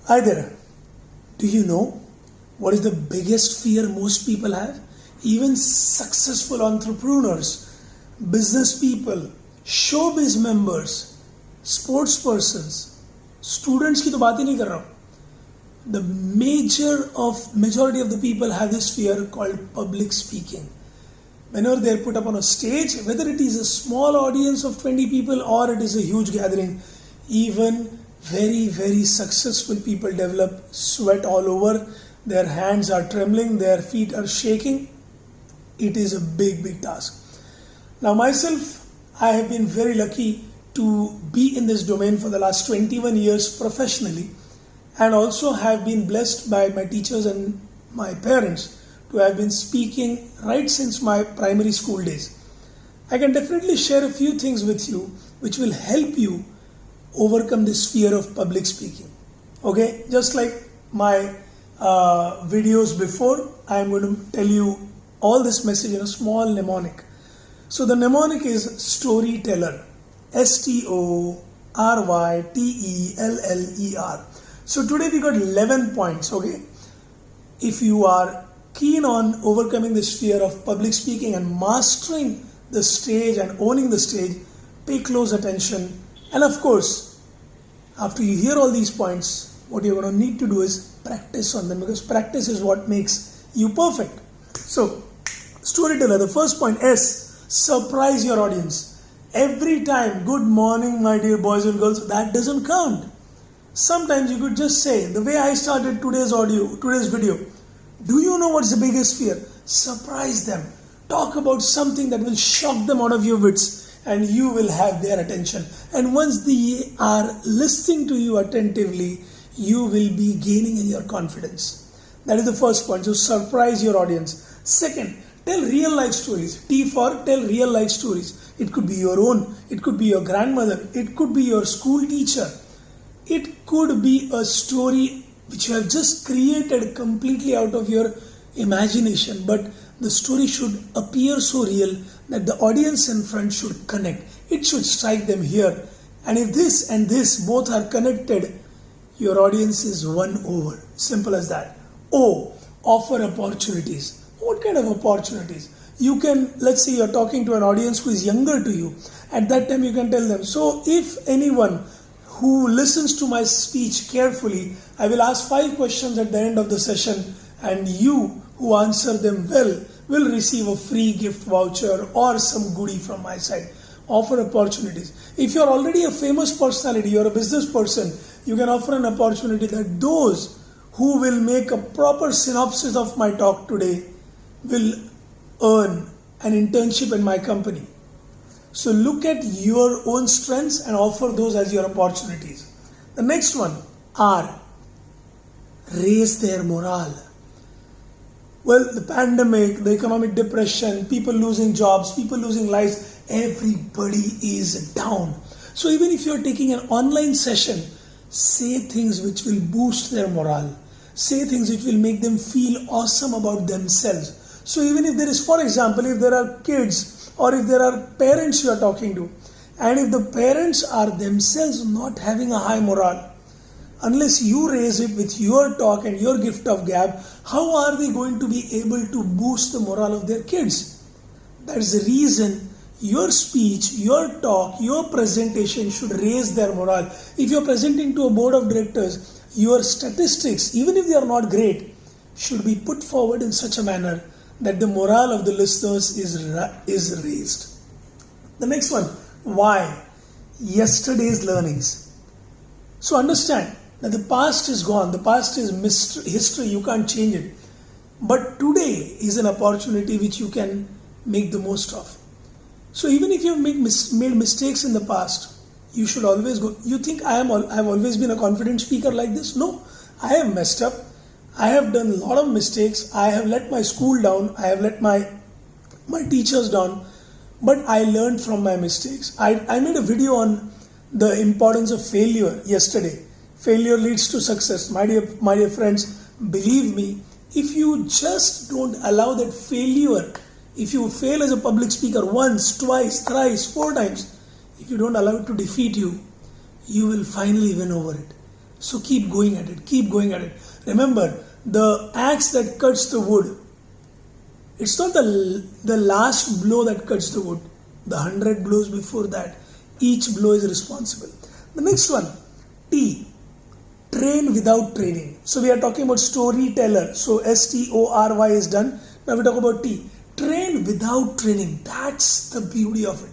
Hi there. Do you know what is the biggest fear most people have? Even successful entrepreneurs, business people, showbiz members, sports persons, students की तो बात ही नहीं कर रहा हूँ. The majority of the people have this fear called public speaking. Whenever they are put up on a stage, whether it is a small audience of 20 people or it is a huge gathering, even very successful people develop sweat all over, their hands are trembling, their feet are shaking. It is a big task. Now myself, I have been very lucky to be in this domain for the last 21 years professionally, and also have been blessed by my teachers and my parents to have been speaking right since my primary school days. I can definitely share a few things with you which will help you overcome this fear of public speaking. Okay, just like my videos before, I am going to tell you all this message in a small mnemonic. So the mnemonic is storyteller. STORYTELLER. So today we got 11 points. Okay, if you are keen on overcoming this fear of public speaking and mastering the stage and owning the stage, pay close attention. And of course, after you hear all these points, what you're going to need to do is practice on them, because practice is what makes you perfect. So, storyteller, the first point is surprise your audience. Every time, good morning, my dear boys and girls, that doesn't count. Sometimes you could just say, the way I started today's video, do you know what's the biggest fear? Surprise them. Talk about something that will shock them out of your wits, and you will have their attention. And once they are listening to you attentively, you will be gaining in your confidence. That is the first point. So surprise your audience. Second, tell real life stories. T for tell real life stories. It could be your own. It could be your grandmother. It could be your school teacher. It could be a story which you have just created completely out of your imagination. But the story should appear so real that the audience in front should connect. It should strike them here. And if this and this both are connected, your audience is won over. Simple as that. O, offer opportunities. What kind of opportunities? You can, let's say you're talking to an audience who is younger to you. At that time you can tell them, so if anyone who listens to my speech carefully, I will ask 5 questions at the end of the session, and you who answer them well will receive a free gift voucher or some goodie from my side. Offer opportunities. If you're already a famous personality, you're a business person, you can offer an opportunity that those who will make a proper synopsis of my talk today will earn an internship in my company. So look at your own strengths and offer those as your opportunities. The next one, R, raise their morale. Well, the pandemic, the economic depression, people losing jobs, people losing lives, everybody is down. So even if you're taking an online session, say things which will boost their morale. Say things which will make them feel awesome about themselves. So even if there is, for example, if there are kids or if there are parents you are talking to, and if the parents are themselves not having a high morale, unless you raise it with your talk and your gift of gab, how are they going to be able to boost the morale of their kids? That is the reason your speech, your talk, your presentation should raise their morale. If you are presenting to a board of directors, your statistics, even if they are not great, should be put forward in such a manner that the morale of the listeners is raised. The next one, why? Yesterday's learnings. So understand that the past is gone, the past is history, you can't change it. But today is an opportunity which you can make the most of. So even if you have made mistakes in the past, you should always go. You think I have always been a confident speaker like this? No, I have messed up. I have done a lot of mistakes. I have let my school down. I have let my teachers down. But I learned from my mistakes. I made a video on the importance of failure yesterday. Failure leads to success. My dear friends, believe me, if you just don't allow that failure, if you fail as a public speaker once, twice, thrice, 4 times, if you don't allow it to defeat you, you will finally win over it. So keep going at it, keep going at it. Remember, the axe that cuts the wood, it's not the last blow that cuts the wood. The 100 blows before that, each blow is responsible. The next one, T, train without training. So we are talking about storyteller. So STORY is done. Now we talk about T, train without training. That's the beauty of it.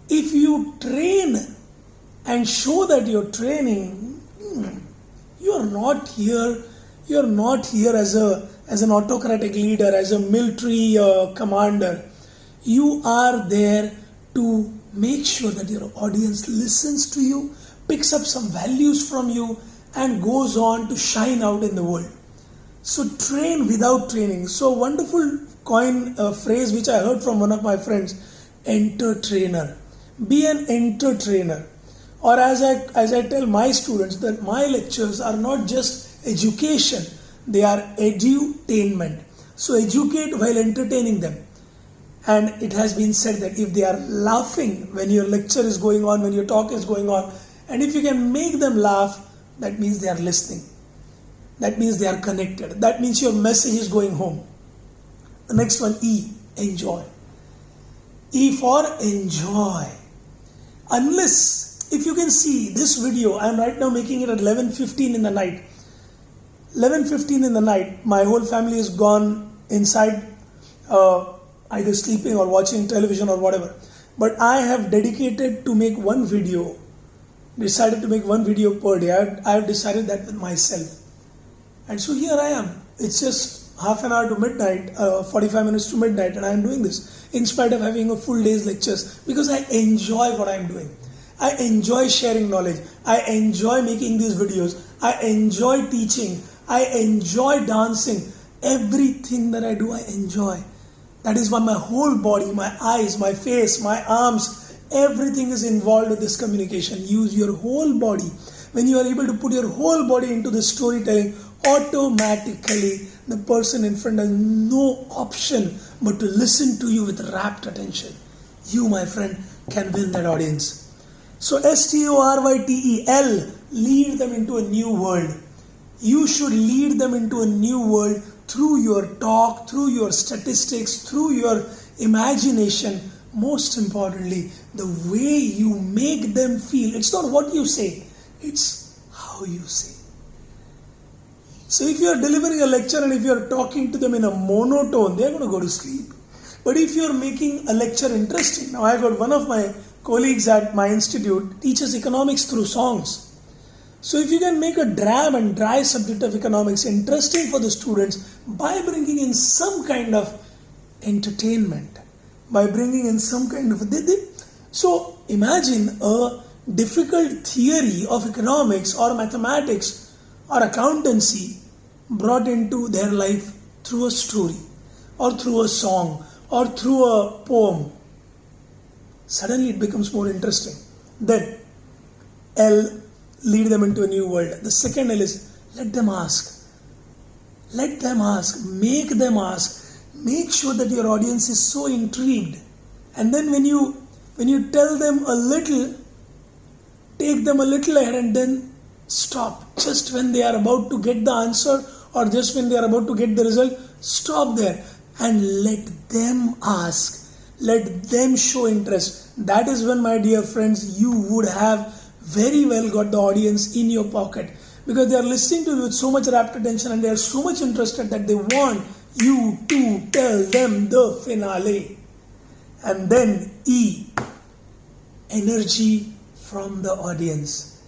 If you train and show that you're training, you are not here. You are not here as an autocratic leader, as a military commander. You are there to make sure that your audience listens to you, picks up some values from you, and goes on to shine out in the world. So train without training. So wonderful phrase which I heard from one of my friends, entertainer. Be an entertainer. Or as I tell my students, that my lectures are not just education, they are edutainment. So educate while entertaining them. And it has been said that if they are laughing when your lecture is going on, when your talk is going on, and if you can make them laugh, that means they are listening. That means they are connected. That means your message is going home. The next one, E, enjoy. E for enjoy. Unless, if you can see this video, I am right now making it at 11:15 in the night. 11:15 in the night, my whole family is gone inside, either sleeping or watching television or whatever. But I have dedicated to make one video, decided to make one video per day. I have decided that with myself. And so here I am. It's just half an hour to midnight, 45 minutes to midnight, and I am doing this in spite of having a full day's lectures, because I enjoy what I am doing. I enjoy sharing knowledge. I enjoy making these videos. I enjoy teaching. I enjoy dancing. Everything that I do, I enjoy. That is why my whole body, my eyes, my face, my arms, everything is involved with this communication. Use your whole body. When you are able to put your whole body into this storytelling, automatically the person in front has no option but to listen to you with rapt attention. You, my friend, can win that audience. So STORYTEL, lead them into a new world. You should lead them into a new world through your talk, through your statistics, through your imagination. Most importantly, the way you make them feel. It's not what you say, it's how you say. So if you are delivering a lecture and if you are talking to them in a monotone, they are going to go to sleep. But if you are making a lecture interesting, now I got one of my colleagues at my institute teaches economics through songs. So if you can make a drab and dry subject of economics interesting for the students by bringing in some kind of entertainment, by bringing in some kind of... So imagine a difficult theory of economics or mathematics or accountancy brought into their life through a story or through a song or through a poem. Suddenly it becomes more interesting. Then L, lead them into a new world. The second L is let them ask. Let them ask. Make them ask. Make sure that your audience is so intrigued. And then when you tell them a little, take them a little ahead and then stop. Just when they are about to get the answer or just when they are about to get the result, stop there and let them ask. Let them show interest. That is when, my dear friends, you would have very well got the audience in your pocket, because they are listening to you with so much rapt attention and they are so much interested that they want you to tell them the finale. And then E, energy from the audience.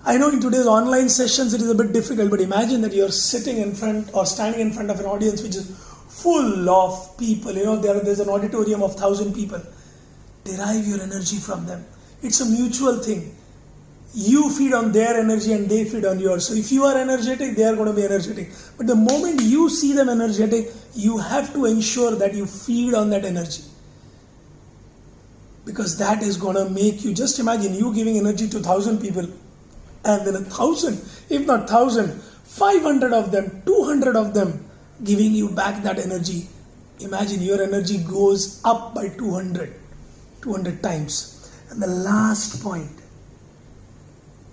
I know in today's online sessions it is a bit difficult, but imagine that you are sitting in front or standing in front of an audience which is full of people. There's an auditorium of 1,000 people. Derive your energy from them. It's a mutual thing. You feed on their energy and they feed on yours. So if you are energetic, they are going to be energetic. But the moment you see them energetic, you have to ensure that you feed on that energy. Because that is going to make you, just imagine you giving energy to 1,000 people, and then 1,000, if not 1,000, 500 of them, 200 of them giving you back that energy. Imagine your energy goes up by 200 times. And the last point,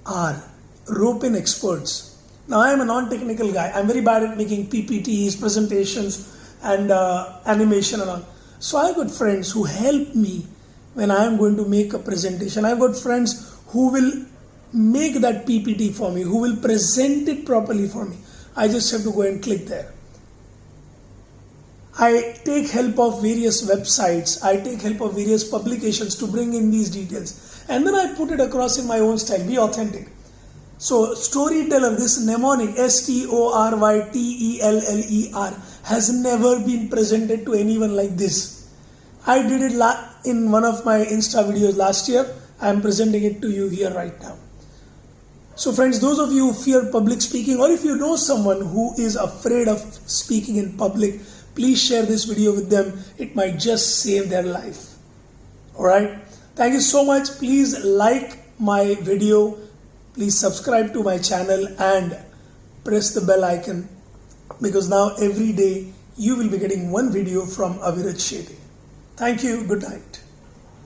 R, rope in experts. Now I am a non-technical guy. I'm very bad at making PPTs, presentations, and animation and all. So I've got friends who help me when I am going to make a presentation. I've got friends who will make that PPT for me, who will present it properly for me. I just have to go and click there. I take help of various websites, I take help of various publications to bring in these details, and then I put it across in my own style. Be authentic. So storyteller, this mnemonic STORYTELLER has never been presented to anyone like this. I did it in one of my Insta videos last year. I am presenting it to you here right now. So friends, those of you who fear public speaking, or if you know someone who is afraid of speaking in public, please share this video with them. It might just save their life. Alright, thank you so much. Please like my video. Please subscribe to my channel and press the bell icon, because now every day you will be getting one video from Aviraj Shetty. Thank you. Good night.